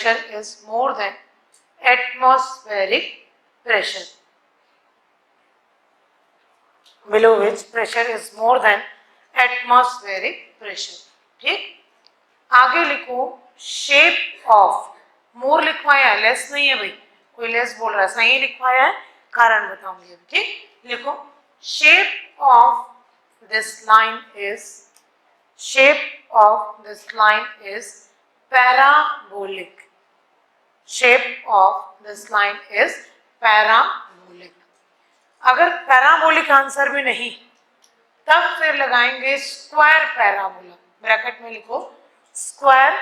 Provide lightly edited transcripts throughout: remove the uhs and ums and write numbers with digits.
pressure is more than atmospheric pressure. Below which pressure is more than atmospheric pressure. ठीक, आगे लिखो shape of, मोर लिखवाया है, less नहीं है भाई, कोई लेस बोल रहा है, सही लिखवाया है, कारण बताऊंगी अभी। ठीक, लिखो shape of this line is, shape of this line is parabolic, shape of this line is parabolic. अगर पैराबोलिक आंसर भी नहीं तब फिर लगाएंगे स्क्वायर पैराबोला, ब्रैकेट में लिखो स्क्वायर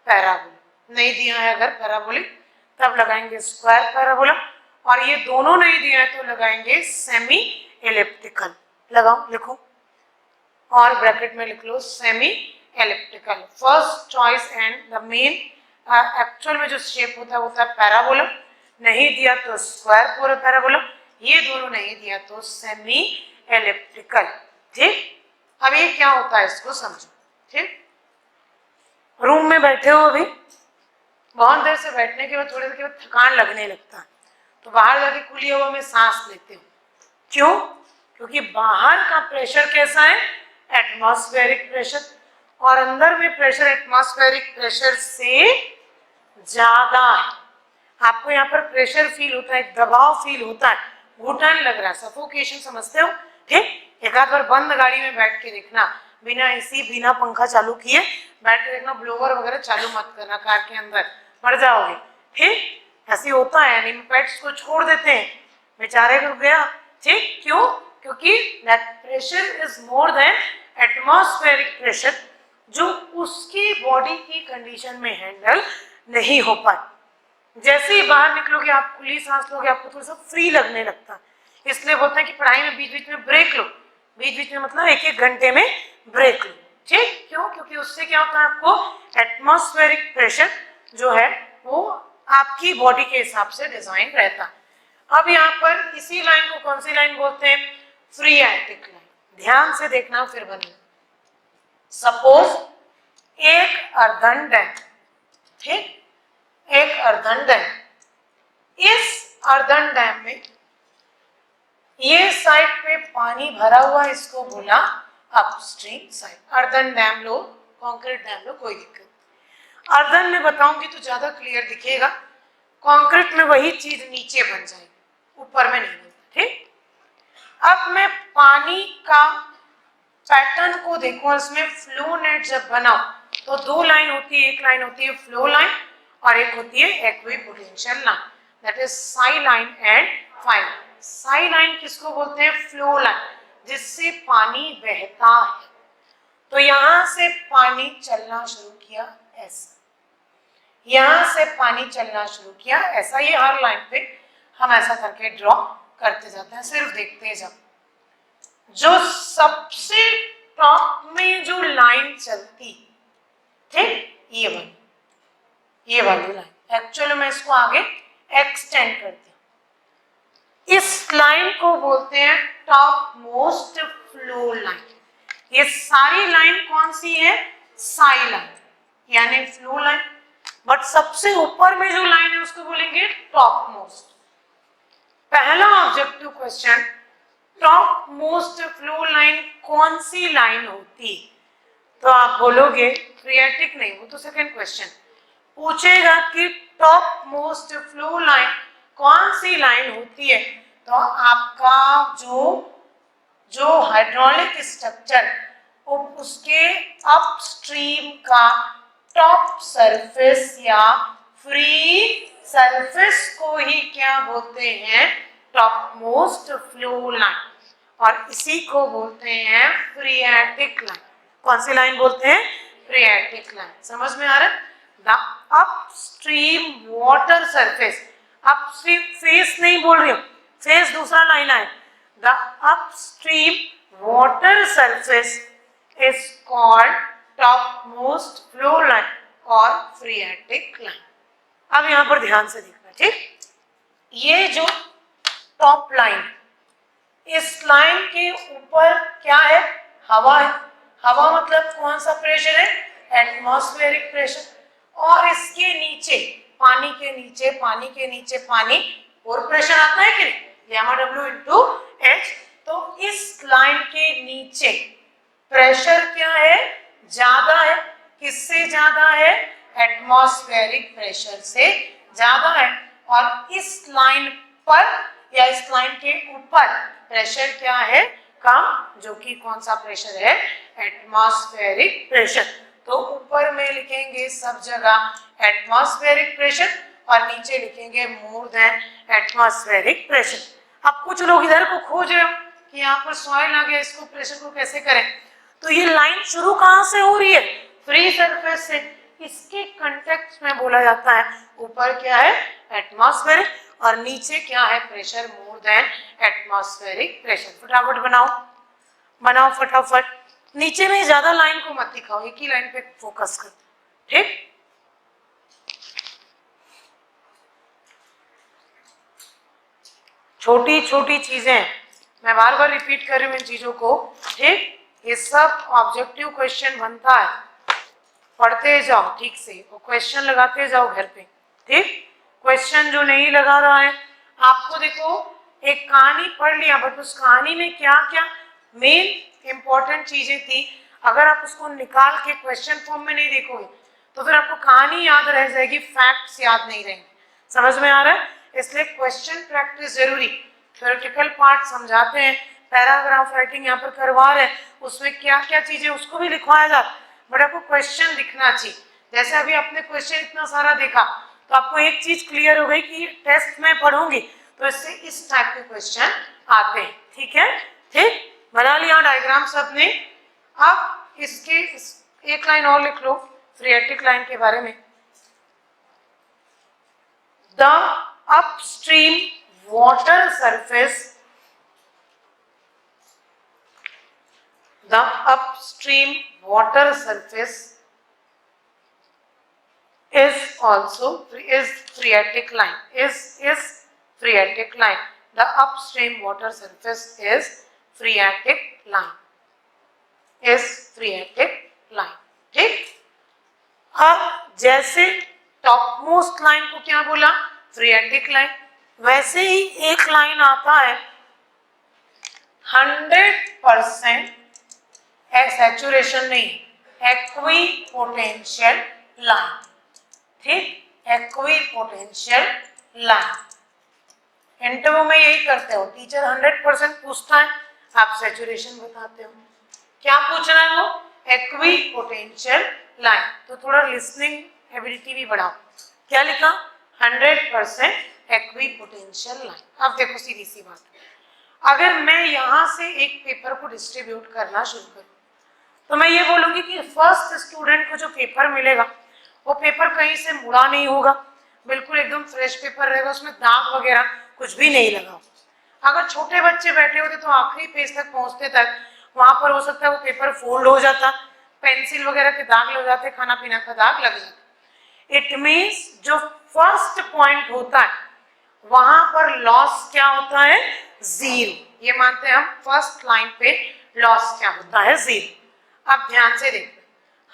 पैराबोला। नहीं दिया है अगर पैराबोलिक तब लगाएंगे स्क्वायर पैराबोला, और ये दोनों नहीं दिया है तो लगाएंगे सेमी एलिप्टिकल। लगाओ, लिखो और ब्रैकेट में लिख लो semi elliptical. First choice and the main, actual में जो शेप होता है वो होता है पैराबोला, नहीं दिया तो स्क्वायर पूरा पैराबोला, ये दोनों नहीं दिया तो सेमी एलिप्टिकल। ठीक, अब ये क्या होता है इसको समझो। ठीक, रूम में बैठे हो, अभी बहुत देर से बैठने के बाद थोड़ी देर के बाद थकान लगने लगता है, तो बाहर जाके खुली हवा में सांस लेते हो। क्यों? क्योंकि बाहर का प्रेशर कैसा है, एटमॉस्फेरिक प्रेशर, और अंदर में प्रेशर एटमॉस्फेरिक प्रेशर से ज्यादा है। आपको यहाँ पर प्रेशर फील होता है, दबाव फील होता है, घुटन लग रहा है, सफोकेशन, समझते हो। ठीक, एक आध बार बंद गाड़ी में बैठ के देखना, बिना एसी बिना पंखा चालू किए बैठ के देखना, ब्लोवर वगैरह चालू मत करना कार के अंदर, मर जाओगे। ठीक, ऐसे होता है, यानी पेट्स को छोड़ देते हैं, बेचारे को गया। ठीक, क्यों? क्योंकि that pressure is more than atmospheric pressure, जो उसकी बॉडी की कंडीशन में हैंडल नहीं हो पाए। जैसे ही बाहर निकलोगे आप खुली सांस लोगे, आपको थोड़ा सा फ्री लगने लगता है। इसलिए बोलते हैं कि पढ़ाई में बीच बीच में ब्रेक लो, बीच बीच में मतलब एक एक घंटे में ब्रेक लो। ठीक, क्यों? क्योंकि उससे क्या होता है, आपको एटमॉस्फेरिक प्रेशर जो है वो आपकी बॉडी के हिसाब से डिजाइन रहता है। अब यहाँ पर इसी लाइन को कौन सी लाइन बोलते हैं, फ्रीएटिक लाइन। ध्यान से देखना फिर बने। सपोज एक अर्धन डैम, ठीक, एक अर्धन डैम, इस अर्धन डैम में ये साइड पे पानी भरा हुआ, इसको बोला अपस्ट्रीम साइड। अर्धन डैम लो, कंक्रीट डैम लो, कोई दिक्कत। अर्धन में बताऊंगी तो ज्यादा क्लियर दिखेगा, कंक्रीट में वही चीज नीचे बन जाएगी, ऊपर में नहीं बनता। ठीक, अब मैं पानी का पैटर्न को देखो, इसमें फ्लो नेट जब बनाओ तो दो लाइन होती है, एक लाइन होती है फ्लो लाइन और एक होती है equipotential line, that is psi line and phi line. Psi line किसको बोलते हैं, फ्लो लाइन, जिससे पानी बहता है। तो यहां से पानी चलना शुरू किया ऐसा, यहां से पानी चलना शुरू किया ऐसा, ये हर लाइन पे हम ऐसा करके ड्रॉ करते जाते हैं, सिर्फ देखते जाओ। जो सबसे टॉप में जो लाइन चलती, ठीक, ये वाली लाइन, एक्चुअली मैं इसको आगे एक्सटेंड करती हूँ। इस लाइन को बोलते हैं टॉप मोस्ट फ्लो लाइन। ये सारी लाइन कौन सी है, साई लाइन यानी फ्लो लाइन, बट सबसे ऊपर में जो लाइन है उसको बोलेंगे टॉप मोस्ट। पहला objective question, top most flow line कौन सी लाइन होती, तो आप बोलोगे फ्रीएटिक नहीं, वो तो सेकंड क्वेश्चन पूछेगा कि टॉप मोस्ट फ्लो लाइन कौन सी लाइन होती है, तो आपका जो हाइड्रोलिक स्ट्रक्चर उसके अपस्ट्रीम का टॉप सरफेस या फ्री सरफेस को ही क्या बोलते हैं, टॉप मोस्ट फ्लो लाइन, और इसी को बोलते हैं फ्रीएटिक लाइन। कौन सी लाइन बोलते हैं, फ्रीएटिक लाइन। समझ में आ रहा है, the upstream water surface, upstream face नहीं बोल रही हूँ, फेस दूसरा लाइन है, the upstream water surface is called top most flow line और फ्रीएटिक लाइन। अब यहाँ पर ध्यान से देखना, ठीक, ये जो टॉप लाइन, इस लाइन के ऊपर क्या है, हवा है। हवा मतलब कौन सा प्रेशर है, एटमॉस्फेरिक प्रेशर, और इसके नीचे पानी के नीचे पानी और प्रेशर आता है कि नहीं, गामा डब्ल्यू इंटू एच। तो इस लाइन के नीचे प्रेशर क्या है, ज्यादा है, किससे ज्यादा है, एटमॉस्फेरिक प्रेशर से ज्यादा है। और इस लाइन पर या इस लाइन के ऊपर प्रेशर क्या है, कम, जो कि कौन सा प्रेशर है, एटमॉस्फेरिक प्रेशर। तो ऊपर में लिखेंगे सब जगह एटमॉस्फेरिक प्रेशर और नीचे लिखेंगे मोर देन एटमॉस्फेरिक प्रेशर। अब कुछ लोग इधर को खोज रहे हो कि यहाँ पर सॉइल आ गया, इसको प्रेशर को कैसे करें। तो ये लाइन शुरू कहाँ से हो रही है, फ्री सरफेस से। इसके कंटेक्स्ट में बोला जाता है ऊपर क्या है, एटमॉस्फेरिक, और नीचे क्या है, pressure more than atmospheric pressure. फटाफट बनाओ फटाफट। नीचे में ज्यादा लाइन को मत दिखाओ, एक ही लाइन पे फोकस कर, ठीक। छोटी छोटी चीजें, मैं बार बार रिपीट कर रही हूँ इन चीजों को, ठीक। ये सब ऑब्जेक्टिव क्वेश्चन बनता है, पढ़ते जाओ ठीक से और क्वेश्चन लगाते जाओ घर पे, ठीक। क्वेश्चन जो नहीं लगा रहा है, आपको देखो एक कहानी पढ़ लिया, बट उस कहानी में क्या क्या मेन इंपॉर्टेंट चीजें थी, अगर आप उसको निकाल के क्वेश्चन फॉर्म में नहीं देखोगे तो फिर आपको कहानी याद रह जाएगी, फैक्ट्स याद नहीं रहेंगे। समझ में आ रहा है, इसलिए क्वेश्चन प्रैक्टिस जरूरी। थ्योरेटिकल पार्ट समझाते हैं, पैराग्राफ राइटिंग यहाँ पर करवा रहे हैं, उसमें क्या क्या चीजें उसको भी लिखवाया जाता, बट आपको क्वेश्चन दिखना चाहिए। जैसे अभी आपने क्वेश्चन इतना सारा देखा तो आपको एक चीज क्लियर हो गई कि टेस्ट में पढ़ूंगी तो इससे इस टाइप के क्वेश्चन आते हैं, ठीक है, ठीक। बना लिया डायग्राम सबने। अब इसके एक लाइन और लिख लो फ्रीएटिक लाइन के बारे में। The upstream water surface, the upstream water surface is phreatic line, is phreatic line, the upstream water surface is phreatic line, ठीक। अब जैसे टॉप मोस्ट लाइन को क्या बोला, phreatic लाइन, वैसे ही एक लाइन आता है 100% सैचुरेशन नहीं, एक्विपोटेंशियल लाइन, ठीक, एक्विपोटेंशियल लाइन। इंटरव्यू में यही करते हो, टीचर 100% पूछता है, आप सैचुरेशन बताते हो, क्या पूछ रहा है वो, एक्विपोटेंशियल लाइन। तो थोड़ा लिसनिंग एबिलिटी भी बढ़ाओ। क्या लिखा, 100% एक्विपोटेंशियल लाइन। अब देखो सीधी सी बात, अगर मैं यहां से एक पेपर को डिस्ट्रीब्यूट करना शुरू करूं तो मैं ये बोलूंगी कि फर्स्ट स्टूडेंट को जो पेपर मिलेगा वो पेपर कहीं से मुड़ा नहीं होगा, बिल्कुल एकदम फ्रेश पेपर रहेगा, उसमें दाग वगैरह कुछ भी नहीं लगा। अगर छोटे बच्चे बैठे होते तो आखिरी पेज तक पहुंचते तक वहां पर हो सकता है वो पेपर फोल्ड हो जाता, पेंसिल वगैरह के दाग लग जाते, खाना पीना का दाग लग जाता। इट मीन्स जो फर्स्ट पॉइंट होता है वहां पर लॉस क्या होता है, जीरो। ये मानते हैं हम, फर्स्ट लाइन पे लॉस क्या होता है, जीरो। अब ध्यान से देखो,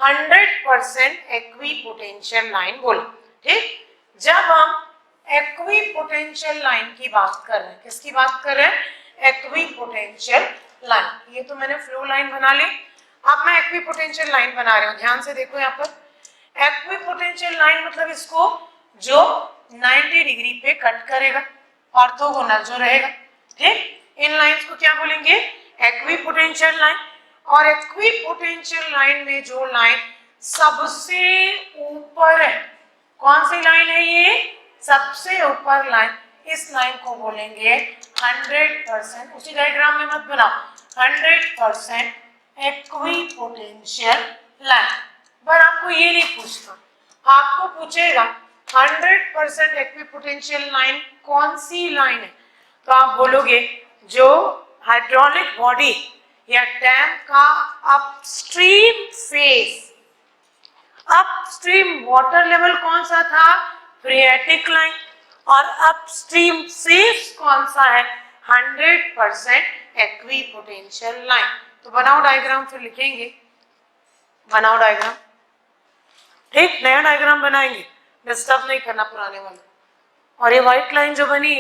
100% एक्विपोटेंशियल लाइन बोला, ठीक। जब हम एक्विपोटेंशियल लाइन की बात कर रहे हैं, किसकी बात कर रहे हैं, एक्विपोटेंशियल लाइन। ये तो मैंने फ्लो लाइन बना ली, अब मैं एक्विपोटेंशियल लाइन बना रही हूँ। ध्यान से देखो, यहाँ पर एक्विपोटेंशियल लाइन मतलब इसको जो 90 डिग्री पे कट करेगा, ऑर्थोगोनल जो रहेगा, ठीक। इन लाइंस को क्या बोलेंगे, एक्विपोटेंशियल लाइन। और एक्विपोटेंशियल लाइन में जो लाइन सबसे ऊपर है, कौन सी लाइन है ये, सबसे ऊपर लाइन, इस लाइन को बोलेंगे 100%, उसी डायग्राम में मत बनाओ, 100% एक्विपोटेंशियल लाइन। पर आपको ये नहीं पूछना, आपको पूछेगा 100% एक्विपोटेंशियल लाइन कौन सी लाइन है, तो आप बोलोगे जो हाइड्रोलिक बॉडी या डैम का upstream face, upstream water level कौन सा था, फ्रीएटिक लाइन, और अपस्ट्रीम फेस कौन सा है, 100% एक्विपोटेंशियल लाइन। तो बनाओ डायग्राम, फिर लिखेंगे, बनाओ डायग्राम, ठीक, नया डायग्राम बनाएंगे। डिस्टर्ब नहीं करना पुराने वाले। और ये व्हाइट लाइन जो बनी,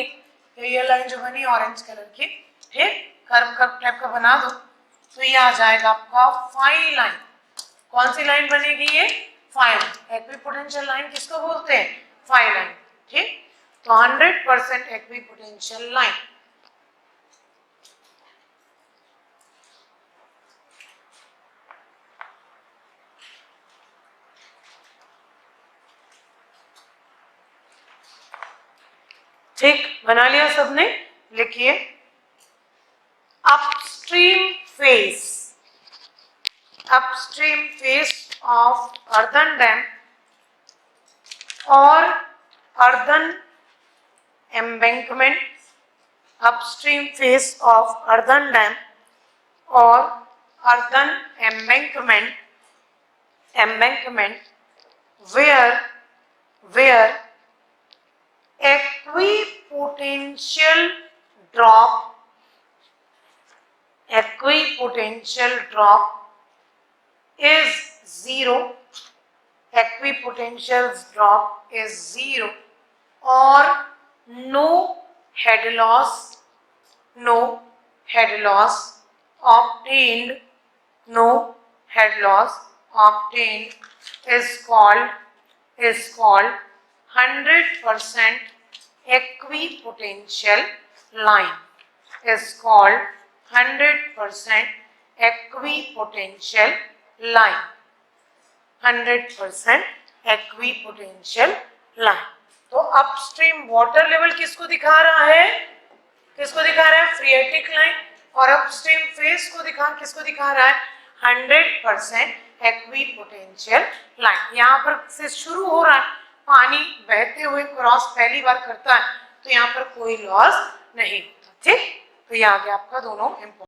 ये लाइन जो बनी ऑरेंज कलर की, ठीक, कर्व कर्व टाइप का बना दो, तो ये आ जाएगा आपका फाई लाइन। कौन सी लाइन बनेगी ये? Phi line. इक्विपोटेंशियल लाइन किसको बोलते हैं? फाई लाइन, ठीक। तो 100% इक्विपोटेंशियल लाइन। ठीक, बना लिया सबने? लिखिए upstream face of earthen dam और earthen embankment, upstream face of earthen dam और earthen embankment where equipotential drop is zero, equipotential drop is zero, or no head loss obtained is called 100% equipotential line, is called 100% equipotential line, 100% equipotential line। तो upstream water level किसको दिखा रहा है? किसको दिखा रहा है? फ्रीएटिक लाइन। और अपस्ट्रीम फेस को किसको दिखा रहा है? 100% एक्विपोटेंशियल लाइन। यहाँ पर से शुरू हो रहा है, पानी बहते हुए क्रॉस पहली बार करता है, तो यहाँ पर कोई लॉस नहीं होता, ठीक। तो ये आ गया आपका दोनों इंपॉर्टेंट।